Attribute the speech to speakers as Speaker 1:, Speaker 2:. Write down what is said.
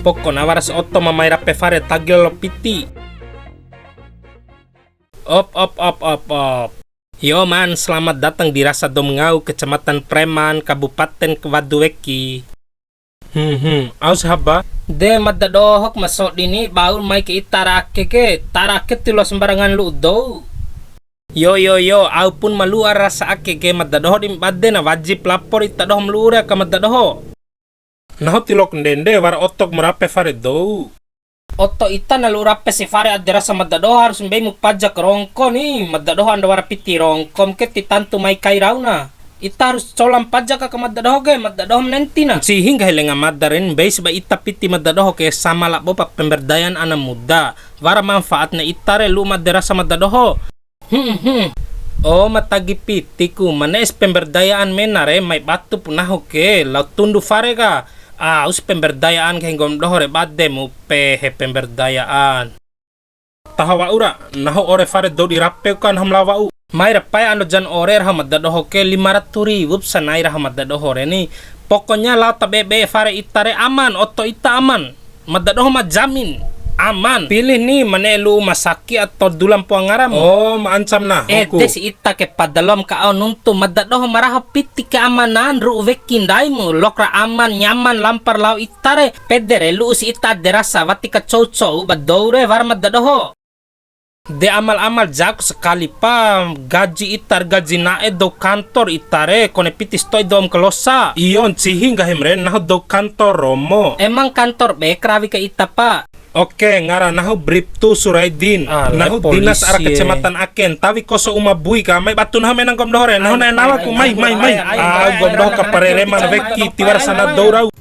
Speaker 1: Pokko nawaras otto mamay rappe fare tagil lo piti. Op. Yo man, selamat datang di Rasa Domngau, Kecamatan Preman, Kabupaten Waduweki. Aus haba? De madadohok masok dini baul may ke itarake tilo sembarangan ludo. Yo, au pun maluar rasa ake ke madadoho di badde na wajib lapor itadoh melura ka madadoho. Naho tilok ndende war otok merape fare do. Oto ita nalurape si fare adera sa madadoho harus mbay mo pajak rongko ni madadoho anda war piti rongkom ke titantu may kairaw na. Ita harus colam pajak ka madadoho ke madadoho nanti na. Sihingga hilenga madarin bay ba ita piti madadoho ke sama lakbo pa pemberdayaan anak muda. Wara manfaat na ita re lu madera sa madadoho. Oh matagi piti ku manes pemberdayaan menare may batu punaho ke laut tundu fare ka. Us pemberdayaan kay gomdoho re badde mo pehe pemberdayaan. Tahawa ura naho ore fare do di rappe kan hamlawa u. May rapay ano jan ore hamadadoho ke 500,000 sa naira hamadadoho re ni. Pokoknya laut bebe fare itare aman oto ita aman. Madadoho majamin. Aman. Pilih nih manelu masaki atau dulang puangaram. Oh, maancam na. Des ita ke padalom ka nuntu madadoh maraha piti keamanan ru wekinday mo lokra aman nyaman lampar lau itare pedere lu si ita derasa wati ka chow badore war madadoh. De amal-amal jago sekali pa gaji itar gaji nae do kantor itare kone pitis toy dom kelosa. Iyon cihing gahemre nah do kantor romo. Emang kantor be krawi ke ita pa. Oke, ngara nahu Bribtu Suraidin. Nahu dinas arah kecamatan Aken. Tawi koso umabui ka may batun ha menang gomdohore. Nahu na nawa ku may. Gomdoh ka parereman veki tiwar sana dourau.